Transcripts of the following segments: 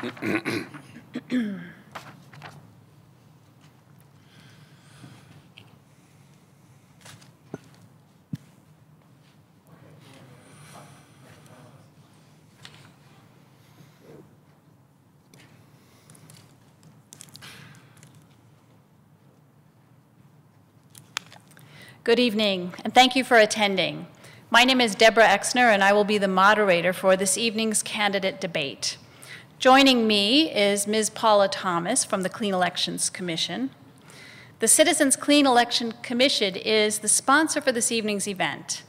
Good evening, and thank you for attending. My name is Deborah Exner, and I will be the moderator for this evening's candidate debate. Joining me is Ms. Paula Thomas from the Clean Elections Commission. The Citizens Clean Election Commission is the sponsor for this evening's event.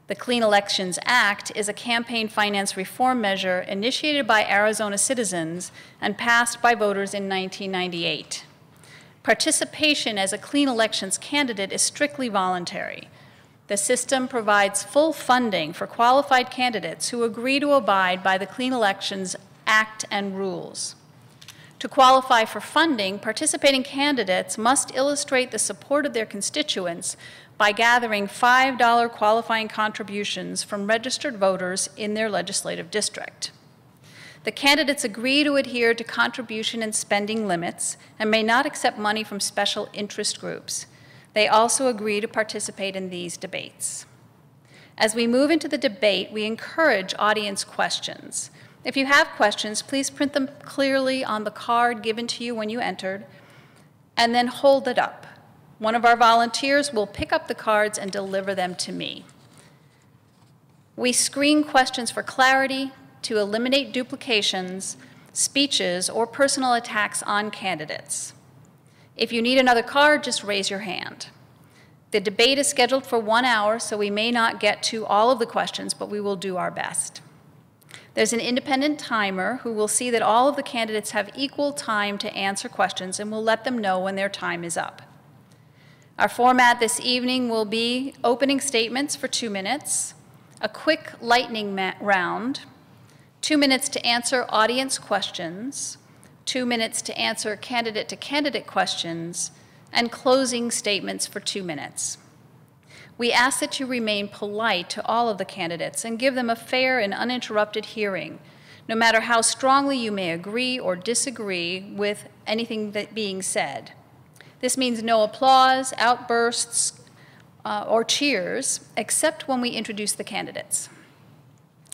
The Clean Elections Act is a campaign finance reform measure initiated by Arizona citizens and passed by voters in 1998. Participation as a clean elections candidate is strictly voluntary. The system provides full funding for qualified candidates who agree to abide by the Clean Elections Act and rules. To qualify for funding, participating candidates must illustrate the support of their constituents by gathering $5 qualifying contributions from registered voters in their legislative district. The candidates agree to adhere to contribution and spending limits and may not accept money from special interest groups. They also agree to participate in these debates. As we move into the debate, we encourage audience questions. If you have questions, please print them clearly on the card given to you when you entered, and then hold it up. One of our volunteers will pick up the cards and deliver them to me. We screen questions for clarity, to eliminate duplications, speeches, or personal attacks on candidates. If you need another card, just raise your hand. The debate is scheduled for 1 hour, so we may not get to all of the questions, but we will do our best. There's an independent timer who will see that all of the candidates have equal time to answer questions and will let them know when their time is up. Our format this evening will be opening statements for 2 minutes, a quick lightning round, 2 minutes to answer audience questions, 2 minutes to answer candidate-to-candidate questions, and closing statements for 2 minutes. We ask that you remain polite to all of the candidates and give them a fair and uninterrupted hearing, no matter how strongly you may agree or disagree with anything that being said. This means no applause, outbursts, or cheers, except when we introduce the candidates.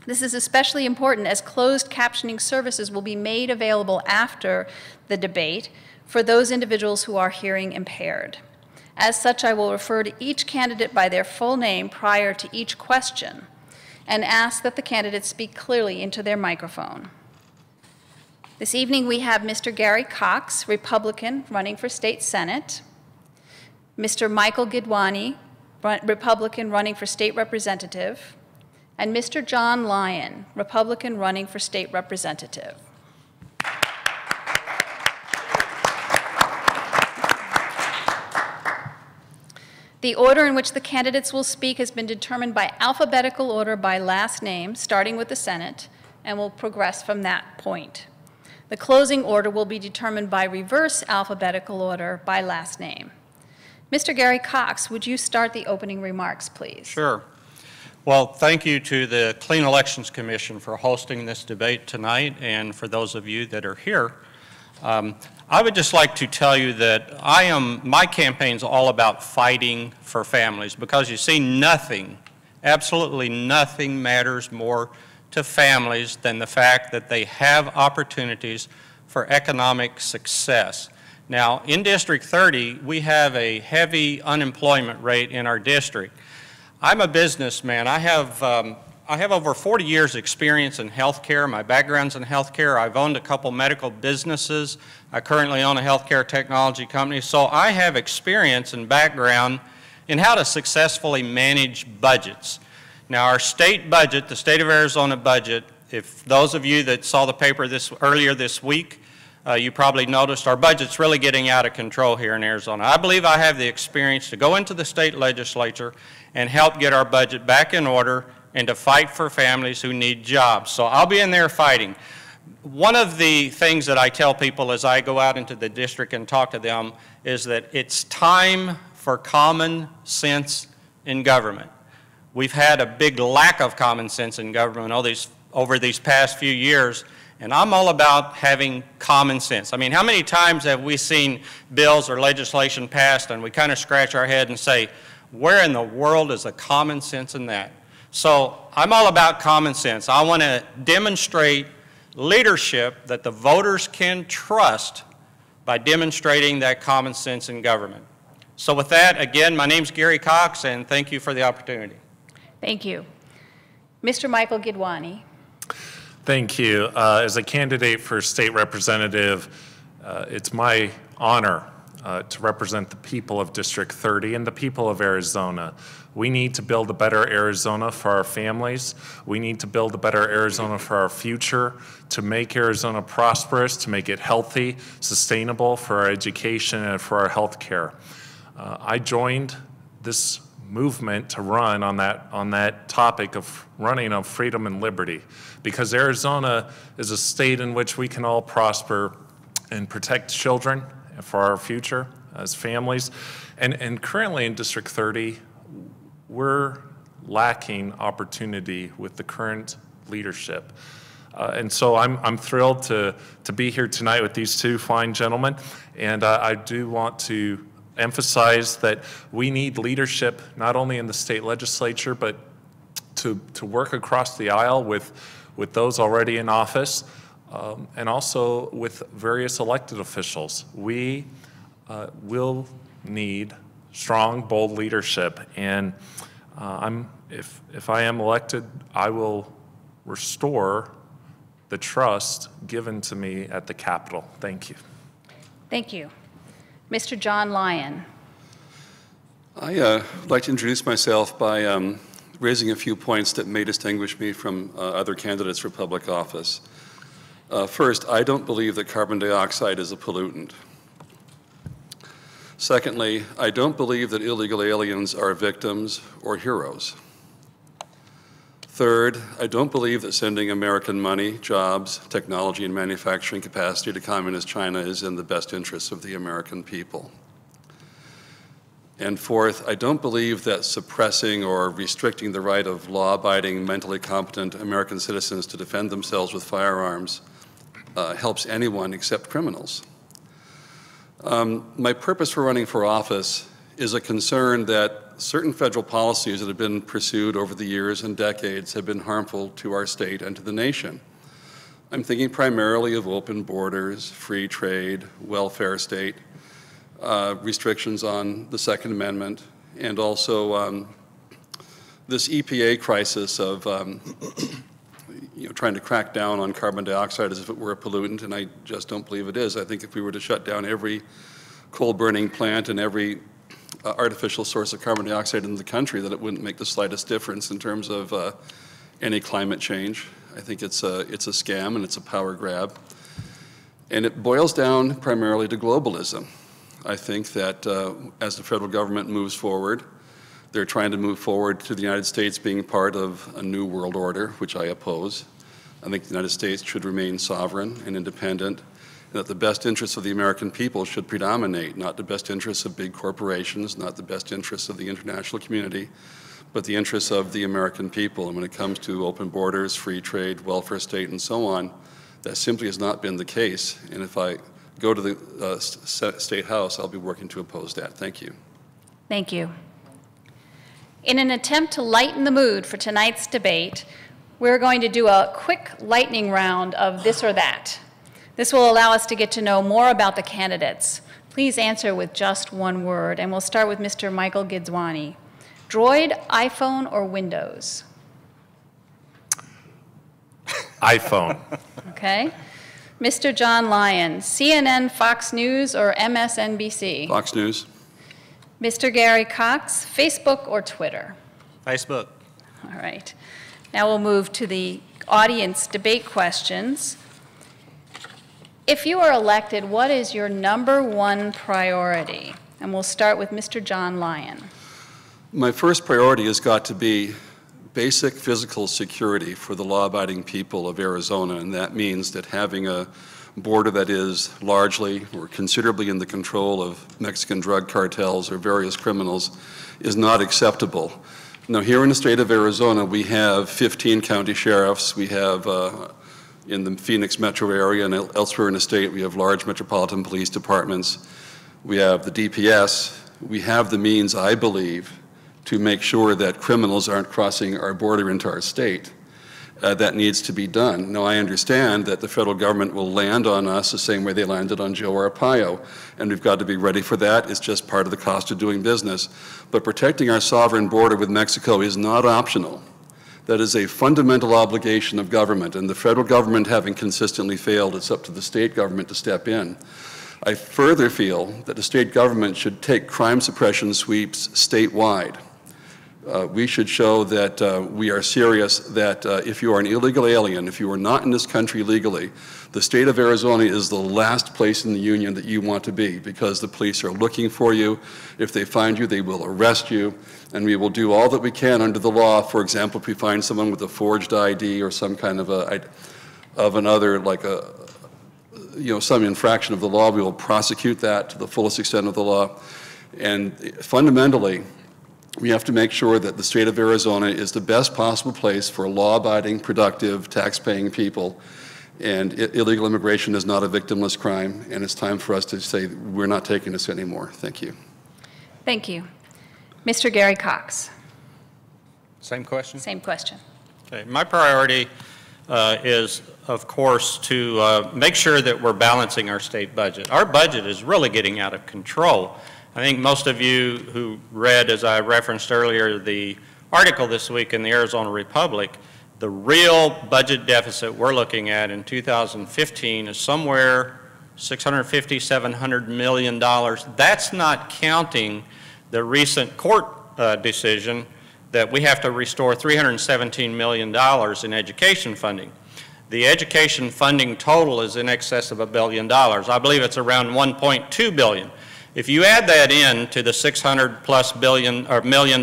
This is especially important as closed captioning services will be made available after the debate for those individuals who are hearing impaired. As such, I will refer to each candidate by their full name prior to each question and ask that the candidates speak clearly into their microphone. This evening we have Mr. Gary Cox, Republican, running for State Senate, Mr. Michael Gidwani, Republican, running for State Representative, and Mr. John Lyon, Republican, running for State Representative. The order in which the candidates will speak has been determined by alphabetical order by last name, starting with the Senate, and will progress from that point. The closing order will be determined by reverse alphabetical order by last name. Mr. Gary Cox, would you start the opening remarks, please? Sure. Well, thank you to the Clean Elections Commission for hosting this debate tonight, and for those of you that are here. I would just like to tell you that my campaign's all about fighting for families, because you see, nothing, absolutely nothing matters more to families than the fact that they have opportunities for economic success. Now, in District 30, we have a heavy unemployment rate in our district. I'm a businessman. I have over 40 years experience in healthcare. My background's in healthcare. I've owned a couple medical businesses. I currently own a healthcare technology company. So I have experience and background in how to successfully manage budgets. Now, our state budget, the state of Arizona budget, if those of you that saw the paper earlier this week, you probably noticed our budget's really getting out of control here in Arizona. I believe I have the experience to go into the state legislature and help get our budget back in order and to fight for families who need jobs. So I'll be in there fighting. One of the things that I tell people as I go out into the district and talk to them is that it's time for common sense in government. We've had a big lack of common sense in government over these past few years, And I'm all about having common sense. I mean, how many times have we seen bills or legislation passed and we kind of scratch our head and say, where in the world is the common sense in that? So I'm all about common sense. I want to demonstrate leadership that the voters can trust by demonstrating that common sense in government. So with that, again, my name's Gary Cox, and thank you for the opportunity. Thank you. Mr. Michael Gidwani. Thank you. As a candidate for state representative, it's my honor to represent the people of District 30 and the people of Arizona. We need to build a better Arizona for our families. We need to build a better Arizona for our future, to make Arizona prosperous, to make it healthy, sustainable for our education and for our health care. I joined this movement to run on that topic of running on freedom and liberty, because Arizona is a state in which we can all prosper and protect children for our future as families. And currently in District 30, we're lacking opportunity with the current leadership. And so I'm thrilled to be here tonight with these two fine gentlemen. And I do want to emphasize that we need leadership not only in the state legislature, but to work across the aisle with those already in office, and also with various elected officials. We will need strong, bold leadership, and if I am elected, I will restore the trust given to me at the Capitol. Thank you. Thank you. Mr. John Lyon. I would like to introduce myself by raising a few points that may distinguish me from other candidates for public office. First, I don't believe that carbon dioxide is a pollutant. Secondly, I don't believe that illegal aliens are victims or heroes. Third, I don't believe that sending American money, jobs, technology, and manufacturing capacity to communist China is in the best interests of the American people. And fourth, I don't believe that suppressing or restricting the right of law-abiding, mentally competent American citizens to defend themselves with firearms helps anyone except criminals. My purpose for running for office is a concern that certain federal policies that have been pursued over the years and decades have been harmful to our state and to the nation. I'm thinking primarily of open borders, free trade, welfare state, restrictions on the Second Amendment, and also this EPA crisis of trying to crack down on carbon dioxide as if it were a pollutant, and I just don't believe it is. I think if we were to shut down every coal-burning plant and every artificial source of carbon dioxide in the country, that it wouldn't make the slightest difference in terms of any climate change. I think it's a scam and it's a power grab. And it boils down primarily to globalism. I think that as the federal government moves forward, they're trying to move forward to the United States being part of a new world order, which I oppose. I think the United States should remain sovereign and independent, and that the best interests of the American people should predominate, not the best interests of big corporations, not the best interests of the international community, but the interests of the American people. And when it comes to open borders, free trade, welfare state, and so on, that simply has not been the case. And if I go to the State House, I'll be working to oppose that. Thank you. Thank you. In an attempt to lighten the mood for tonight's debate, we're going to do a quick lightning round of this or that. This will allow us to get to know more about the candidates. Please answer with just one word, and we'll start with Mr. Michael Gidwani. Droid, iPhone, or Windows? iPhone. Okay. Mr. John Lyon, CNN, Fox News, or MSNBC? Fox News. Mr. Gary Cox, Facebook or Twitter? Facebook. All right. Now we'll move to the audience debate questions. If you are elected, what is your #1 priority? And we'll start with Mr. John Lyon. My first priority has got to be basic physical security for the law-abiding people of Arizona, and that means that having a border that is largely or considerably in the control of Mexican drug cartels or various criminals is not acceptable. Now, here in the state of Arizona, we have 15 county sheriffs, we have In the Phoenix metro area and elsewhere in the state, we have large metropolitan police departments. We have the DPS. We have the means, I believe, to make sure that criminals aren't crossing our border into our state. That needs to be done. Now, I understand that the federal government will land on us the same way they landed on Joe Arpaio, and we've got to be ready for that. It's just part of the cost of doing business. But protecting our sovereign border with Mexico is not optional. That is a fundamental obligation of government, and the federal government having consistently failed, it's up to the state government to step in. I further feel that the state government should take crime suppression sweeps statewide. We should show that we are serious, that if you are an illegal alien, if you are not in this country legally, the state of Arizona is the last place in the union that you want to be, because the police are looking for you. If they find you, they will arrest you, and we will do all that we can under the law. For example, if we find someone with a forged ID or some kind of another, like some infraction of the law, we will prosecute that to the fullest extent of the law. And fundamentally, we have to make sure that the state of Arizona is the best possible place for law-abiding, productive, tax-paying people. And illegal immigration is not a victimless crime, and it's time for us to say we're not taking this anymore. Thank you. Thank you. Mr. Gary Cox. Same question? Same question. Okay. My priority is, of course, to make sure that we're balancing our state budget. Our budget is really getting out of control. I think most of you who read, as I referenced earlier, the article this week in the Arizona Republic, the real budget deficit we're looking at in 2015 is somewhere $650, $700 million. That's not counting the recent court decision that we have to restore $317 million in education funding. The education funding total is in excess of $1 billion. I believe it's around $1.2 billion. If you add that in to the $600+ million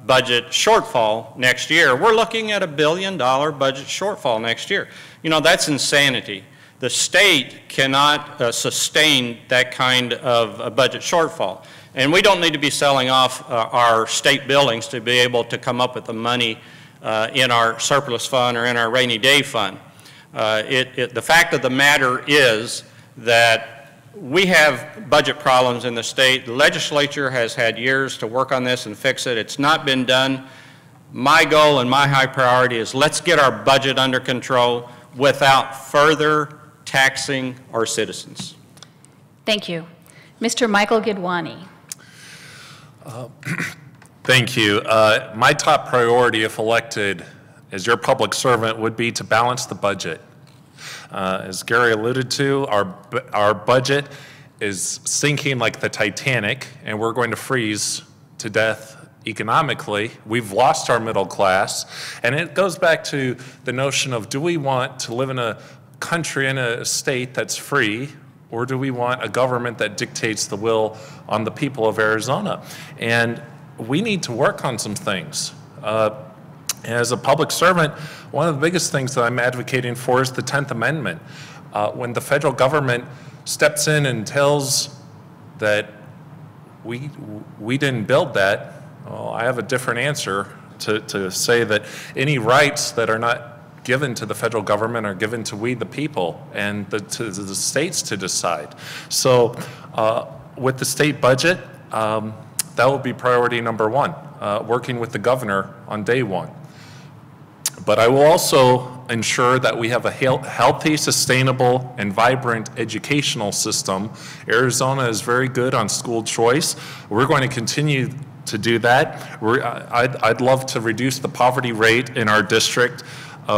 budget shortfall next year, we're looking at $1 billion budget shortfall next year. You know, that's insanity. The state cannot sustain that kind of a budget shortfall. And we don't need to be selling off our state buildings to be able to come up with the money in our surplus fund or in our rainy day fund. The fact of the matter is that we have budget problems in the state. The legislature has had years to work on this and fix it. It's not been done. My goal and my high priority is let's get our budget under control without further taxing our citizens. Thank you. Mr. Michael Gidwani. Thank you. My top priority, if elected as your public servant, would be to balance the budget. As Gary alluded to, our budget is sinking like the Titanic, and we're going to freeze to death economically. We've lost our middle class, and it goes back to the notion of, do we want to live in a country, in a state that's free, or do we want a government that dictates the will on the people of Arizona? And we need to work on some things. As a public servant, one of the biggest things that I'm advocating for is the 10th Amendment. When the federal government steps in and tells that we didn't build that, well, I have a different answer to say that any rights that are not given to the federal government are given to we the people and to the states to decide. So with the state budget, that will be priority number one, working with the governor on day one. But I will also ensure that we have a healthy, sustainable, and vibrant educational system. Arizona is very good on school choice. We're going to continue to do that. I'd love to reduce the poverty rate in our district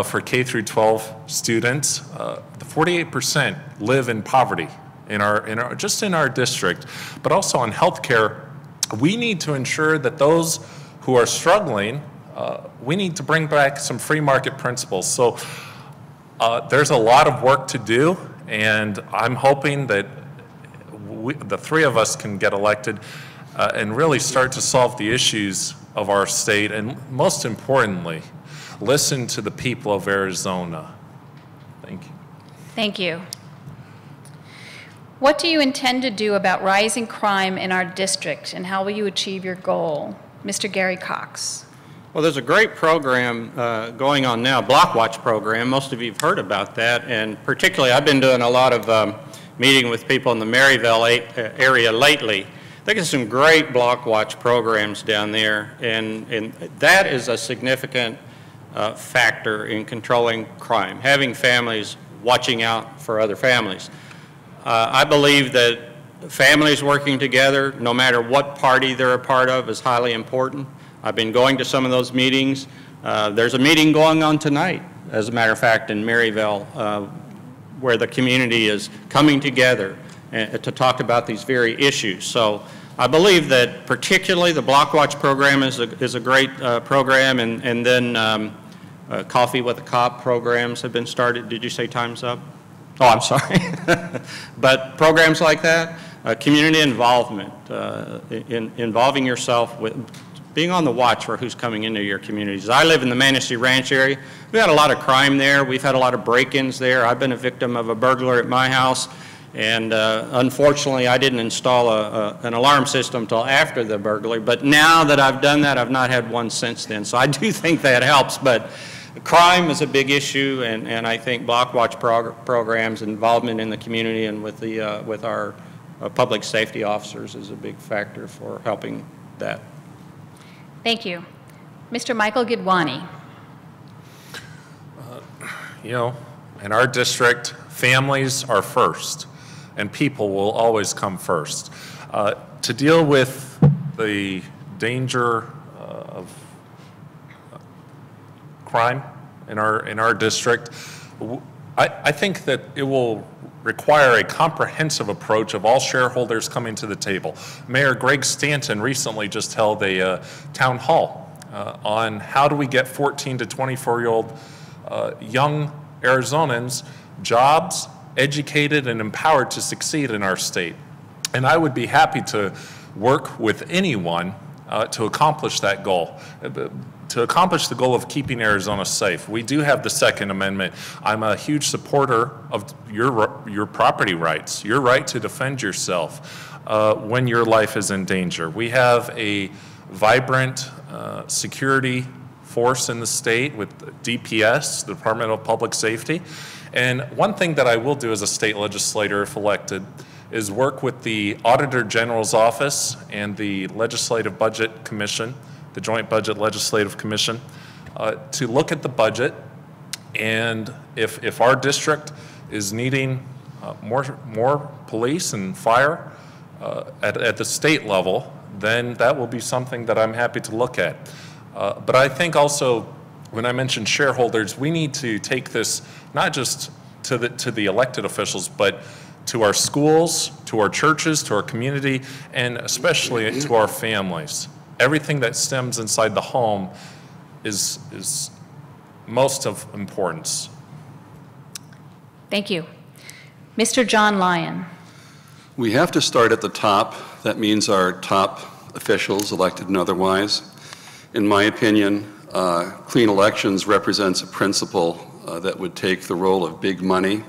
for K through 12 students. 48% live in poverty just in our district, but also on healthcare. We need to ensure that those who are struggling, we need to bring back some free market principles. So there's a lot of work to do, and I'm hoping that the three of us can get elected and really start to solve the issues of our state, and most importantly, listen to the people of Arizona. Thank you. Thank you. What do you intend to do about rising crime in our district, and how will you achieve your goal? Mr. Gary Cox. Well, there's a great program going on now, Block Watch program. Most of you have heard about that, and particularly I've been doing a lot of meeting with people in the Maryville area lately. They get some great Block Watch programs down there, and that is a significant factor in controlling crime, having families watching out for other families. I believe that families working together, no matter what party they're a part of, is highly important. I've been going to some of those meetings. There's a meeting going on tonight, as a matter of fact, in Maryville, where the community is coming together to talk about these very issues. So I believe that particularly the Block Watch program is a great program, and then Coffee with a Cop programs have been started. Did you say time's up? Oh, I'm sorry. But programs like that, community involvement, involving yourself with, being on the watch for who's coming into your communities. I live in the Manistee Ranch area. We've had a lot of crime there. We've had a lot of break-ins there. I've been a victim of a burglar at my house, and unfortunately I didn't install an alarm system until after the burglary, but now that I've done that, I've not had one since then. So I do think that helps, but crime is a big issue, and I think Block Watch programs, involvement in the community and with our public safety officers is a big factor for helping that. Thank you. Mr. Michael Gidwani. You know, in our district, families are first, and people will always come first. To deal with the danger of crime in our district, I think that it will require a comprehensive approach of all shareholders coming to the table. Mayor Greg Stanton recently just held a town hall on how do we get 14 to 24-year-old young Arizonans jobs, educated and empowered to succeed in our state. And I would be happy to work with anyone to accomplish that goal. To accomplish the goal of keeping Arizona safe. We do have the Second Amendment. I'm a huge supporter of your property rights, your right to defend yourself when your life is in danger. We have a vibrant security force in the state with DPS, the Department of Public Safety. And one thing that I will do as a state legislator, if elected, is work with the Auditor General's Office and the Legislative Budget Commission, the Joint Budget Legislative Commission, to look at the budget, and if our district is needing more police and fire at the state level, then that will be something that I'm happy to look at. But I think also, when I mentioned shareholders, we need to take this not just to the elected officials, but to our schools, to our churches, to our community, and especially to our families. Everything that stems inside the home is most of importance. Thank you. Mr. John Lyon. We have to start at the top. That means our top officials, elected and otherwise. In my opinion, clean elections represents a principle that would take the role of big money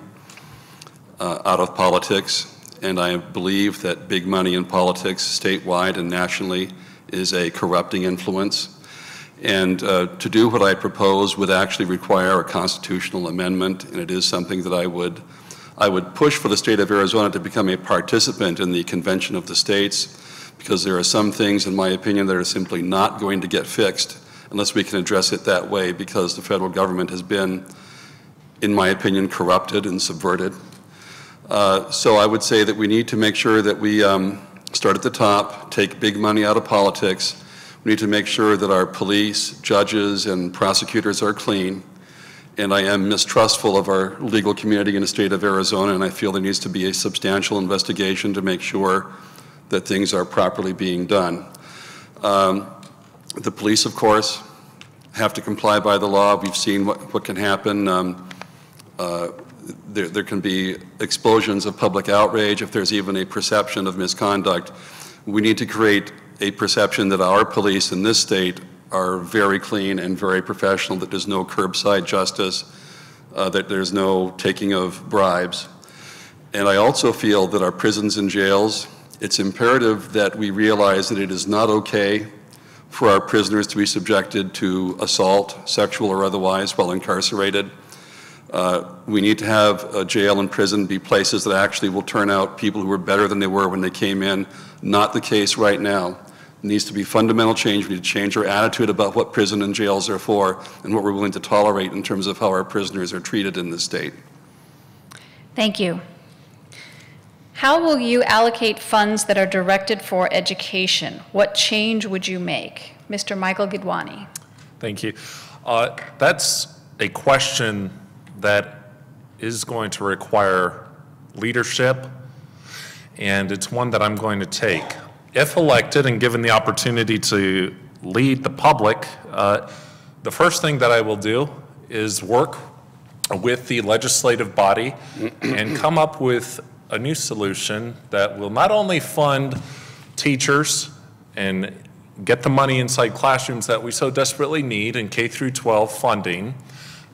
out of politics, and I believe that big money in politics, statewide and nationally, is a corrupting influence. And to do what I propose would actually require a constitutional amendment, and it is something that I would push for the state of Arizona to become a participant in the Convention of the States, because there are some things, in my opinion, that are simply not going to get fixed unless we can address it that way, because the federal government has been, in my opinion, corrupted and subverted. So I would say that we need to make sure that we start at the top, take big money out of politics. We need to make sure that our police, judges, and prosecutors are clean. And I am mistrustful of our legal community in the state of Arizona, and I feel there needs to be a substantial investigation to make sure that things are properly being done. The police, of course, have to comply by the law. We've seen what can happen. There can be explosions of public outrage if there's even a perception of misconduct. We need to create a perception that our police in this state are very clean and very professional, that there's no curbside justice, that there's no taking of bribes. And I also feel that our prisons and jails, it's imperative that we realize that it is not okay for our prisoners to be subjected to assault, sexual or otherwise, while incarcerated. We need to have a jail and prison be places that actually will turn out people who are better than they were when they came in. Not the case right now. It needs to be fundamental change. We need to change our attitude about what prison and jails are for and what we're willing to tolerate in terms of how our prisoners are treated in this state. Thank you. How will you allocate funds that are directed for education? What change would you make? Mr. Michael Gidwani. Thank you. That's a question that is going to require leadership, and it's one that I'm going to take. If elected and given the opportunity to lead the public, the first thing that I will do is work with the legislative body and come up with a new solution that will not only fund teachers and get the money inside classrooms that we so desperately need in K through 12 funding,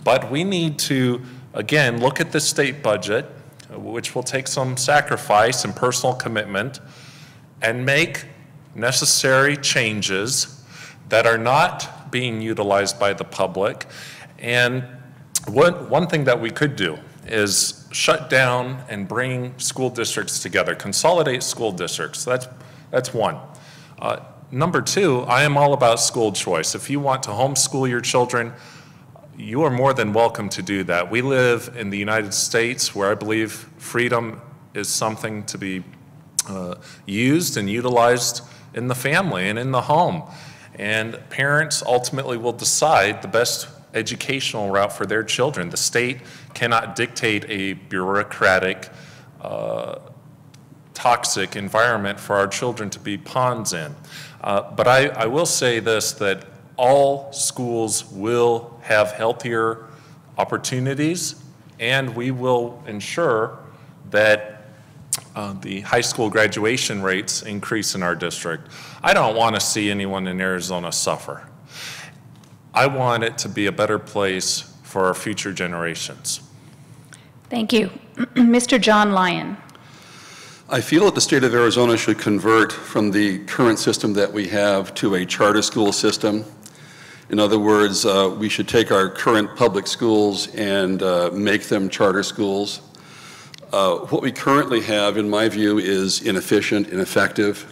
but we need to, again, look at the state budget, which will take some sacrifice and personal commitment, and make necessary changes that are not being utilized by the public. And one thing that we could do is shut down and bring school districts together, consolidate school districts. That's one. Number two, I am all about school choice. If you want to homeschool your children, you are more than welcome to do that. We live in the United States where I believe freedom is something to be used and utilized in the family and in the home. And parents ultimately will decide the best educational route for their children. The state cannot dictate a bureaucratic, toxic environment for our children to be pawns in. But I will say this, that all schools will have healthier opportunities, and we will ensure that the high school graduation rates increase in our district. I don't want to see anyone in Arizona suffer. I want it to be a better place for our future generations. Thank you. Mr. John Lyon. I feel that the state of Arizona should convert from the current system that we have to a charter school system. In other words, we should take our current public schools and make them charter schools. What we currently have, in my view, is inefficient, ineffective,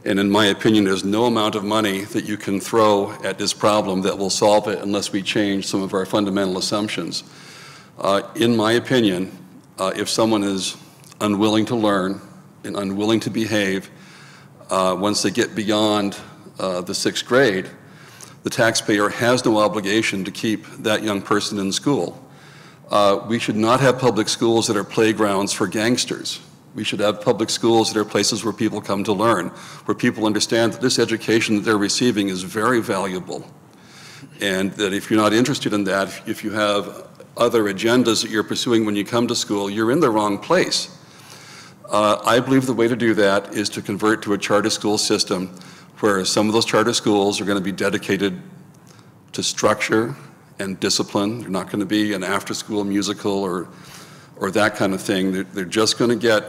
and in my opinion, there's no amount of money that you can throw at this problem that will solve it unless we change some of our fundamental assumptions. In my opinion, if someone is unwilling to learn and unwilling to behave, once they get beyond the 6th grade, the taxpayer has no obligation to keep that young person in school. We should not have public schools that are playgrounds for gangsters. We should have public schools that are places where people come to learn, where people understand that this education that they're receiving is very valuable. And that if you're not interested in that, if you have other agendas that you're pursuing when you come to school, you're in the wrong place. I believe the way to do that is to convert to a charter school system where some of those charter schools are going to be dedicated to structure and discipline. They're not going to be an after-school musical or that kind of thing. They're just going to get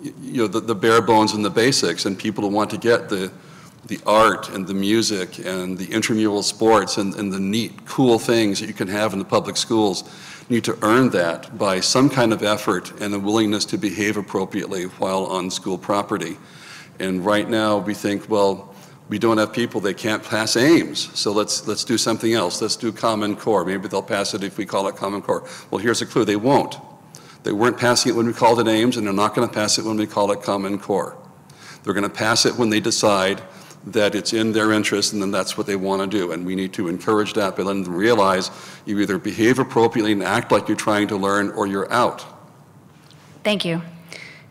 the bare bones and the basics, and people who want to get the art and the music and the intramural sports and the neat, cool things that you can have in the public schools need to earn that by some kind of effort and a willingness to behave appropriately while on school property. And right now we think, well, we don't have people, they can't pass Ames, so let's do something else. Let's do Common Core. Maybe they'll pass it if we call it Common Core. Well, here's a clue, they won't. They weren't passing it when we called it Ames, and they're not going to pass it when we call it Common Core. They're going to pass it when they decide that it's in their interest, and then that's what they want to do. And we need to encourage that by letting them realize you either behave appropriately and act like you're trying to learn, or you're out. Thank you.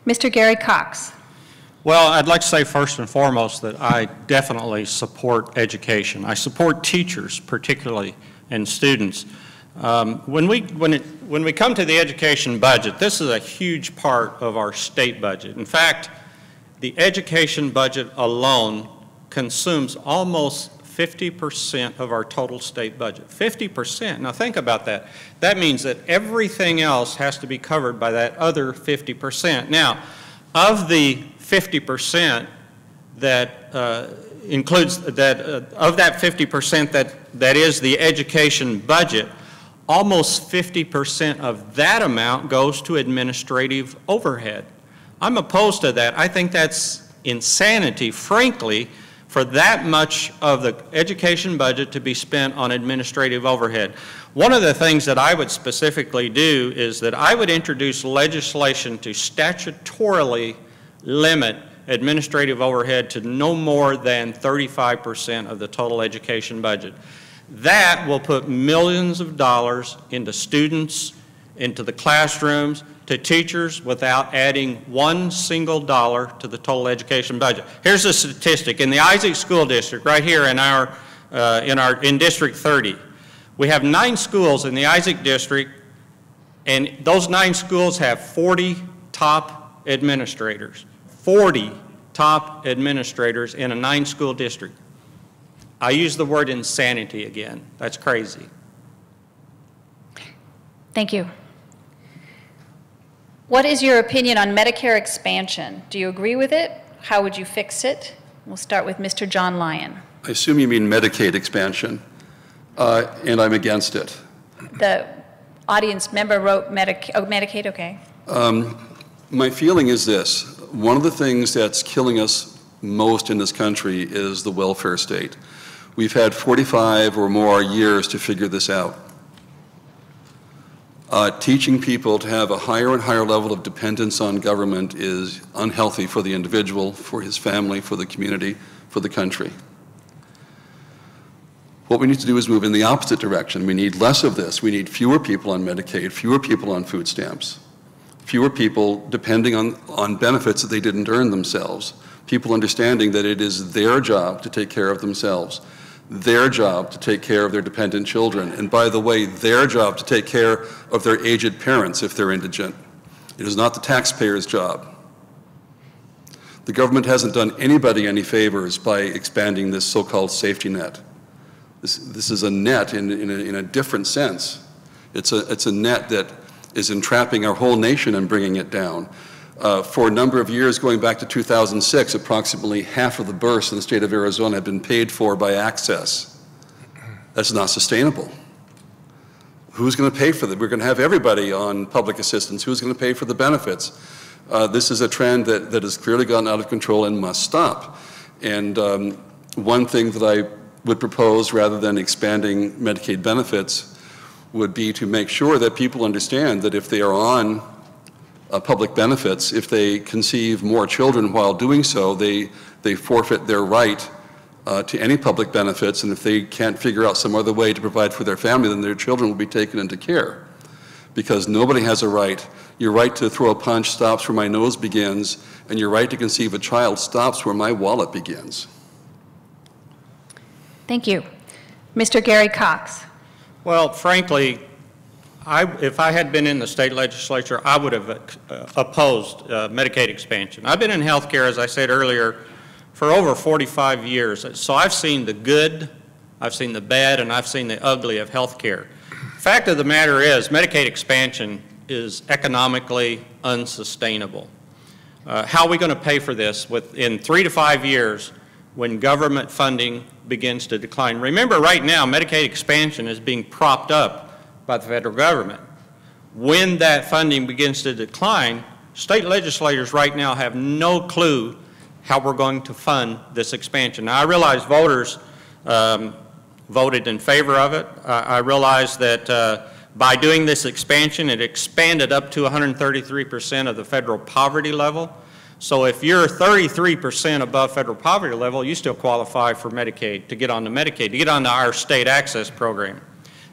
Mr. Gary Cox. Well, I'd like to say first and foremost that I definitely support education. I support teachers particularly and students. When we come to the education budget, this is a huge part of our state budget. In fact, the education budget alone consumes almost 50% of our total state budget. 50%. Now think about that. That means that everything else has to be covered by that other 50%. Now, of the 50%, that includes that of that 50% that is the education budget, almost 50% of that amount goes to administrative overhead. I'm opposed to that. I think that's insanity, frankly, for that much of the education budget to be spent on administrative overhead. One of the things that I would specifically do is that I would introduce legislation to statutorily limit administrative overhead to no more than 35% of the total education budget. That will put millions of dollars into students, into the classrooms, to teachers without adding one single dollar to the total education budget. Here's a statistic. In the Isaac School District, right here in District 30, we have 9 schools in the Isaac District, and those 9 schools have 40 top administrators. 40 top administrators in a 9-school district. I use the word insanity again. That's crazy. Thank you. What is your opinion on Medicare expansion? Do you agree with it? How would you fix it? We'll start with Mr. John Lyon. I assume you mean Medicaid expansion, and I'm against it. The audience member wrote Medicaid, okay. My feeling is this. One of the things that's killing us most in this country is the welfare state. We've had 45 or more years to figure this out. Teaching people to have a higher and higher level of dependence on government is unhealthy for the individual, for his family, for the community, for the country. What we need to do is move in the opposite direction. We need less of this. We need fewer people on Medicaid, fewer people on food stamps, fewer people depending on benefits that they didn't earn themselves, people understanding that it is their job to take care of themselves, their job to take care of their dependent children, and by the way, their job to take care of their aged parents if they're indigent. It is not the taxpayer's job. The government hasn't done anybody any favors by expanding this so-called safety net. This is a net in a different sense. It's a net that is entrapping our whole nation and bringing it down. For a number of years, going back to 2006, approximately half of the births in the state of Arizona have been paid for by access. That's not sustainable. Who's going to pay for that? We're going to have everybody on public assistance. Who's going to pay for the benefits? This is a trend that has clearly gotten out of control and must stop. And one thing that I would propose, rather than expanding Medicaid benefits, would be to make sure that people understand that if they are on public benefits, if they conceive more children while doing so, they forfeit their right to any public benefits, and if they can't figure out some other way to provide for their family, then their children will be taken into care. Because nobody has a right. Your right to throw a punch stops where my nose begins, and your right to conceive a child stops where my wallet begins. Thank you. Mr. Gary Cox. Well, frankly, if I had been in the state legislature, I would have opposed Medicaid expansion. I've been in healthcare, as I said earlier, for over 45 years. So I've seen the good, I've seen the bad, and I've seen the ugly of healthcare. Fact of the matter is, Medicaid expansion is economically unsustainable. How are we going to pay for this in 3 to 5 years when government funding begins to decline? Remember, right now, Medicaid expansion is being propped up by the federal government. When that funding begins to decline, state legislators right now have no clue how we're going to fund this expansion. Now, I realize voters voted in favor of it. I realize that by doing this expansion, it expanded up to 133% of the federal poverty level. So if you're 33% above federal poverty level, you still qualify for Medicaid, to get onto Medicaid, to get onto our state access program.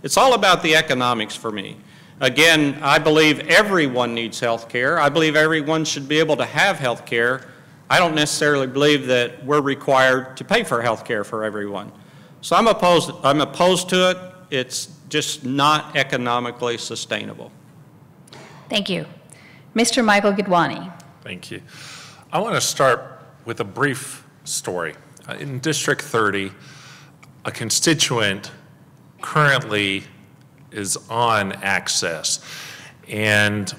It's all about the economics for me. Again, I believe everyone needs health care. I believe everyone should be able to have health care. I don't necessarily believe that we're required to pay for health care for everyone. So I'm opposed to it. It's just not economically sustainable. Thank you. Mr. Michael Gidwani. Thank you. I want to start with a brief story. In District 30, a constituent currently is on access, and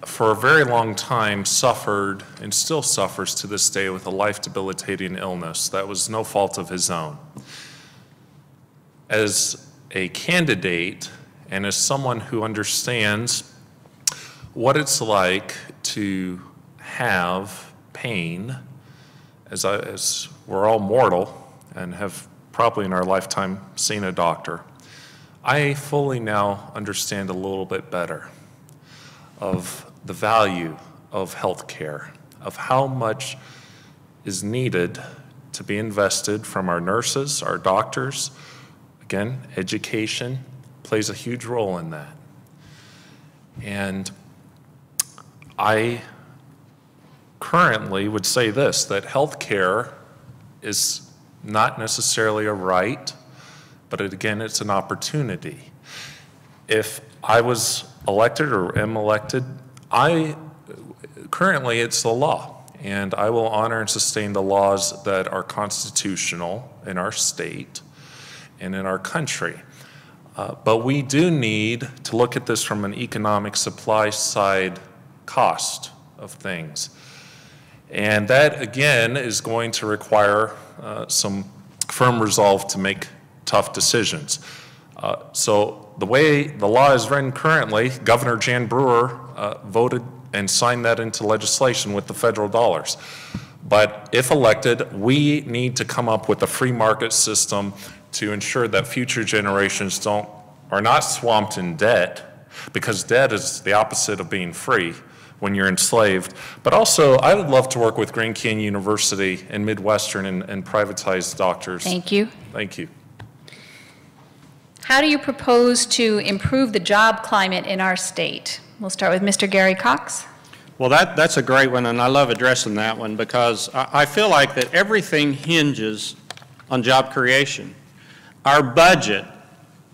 for a very long time suffered and still suffers to this day with a life-debilitating illness that was no fault of his own. As a candidate and as someone who understands what it's like to have pain, as we're all mortal and have probably in our lifetime seen a doctor, I fully now understand a little bit better of the value of health care, of how much is needed to be invested from our nurses, our doctors. Again, education plays a huge role in that. And I currently would say this, that health care is not necessarily a right, but again, it's an opportunity. If I was elected or am elected, currently it's the law, and I will honor and sustain the laws that are constitutional in our state and in our country. But we do need to look at this from an economic supply side cost of things. And that, again, is going to require some firm resolve to make tough decisions. So the way the law is written currently, Governor Jan Brewer voted and signed that into legislation with the federal dollars. But if elected, we need to come up with a free market system to ensure that future generations are not swamped in debt, because debt is the opposite of being free when you're enslaved. But also, I would love to work with Grand Canyon University and Midwestern and privatize doctors. Thank you. Thank you. How do you propose to improve the job climate in our state? We'll start with Mr. Gary Cox. Well, that's a great one, and I love addressing that one because I feel like that everything hinges on job creation. Our budget,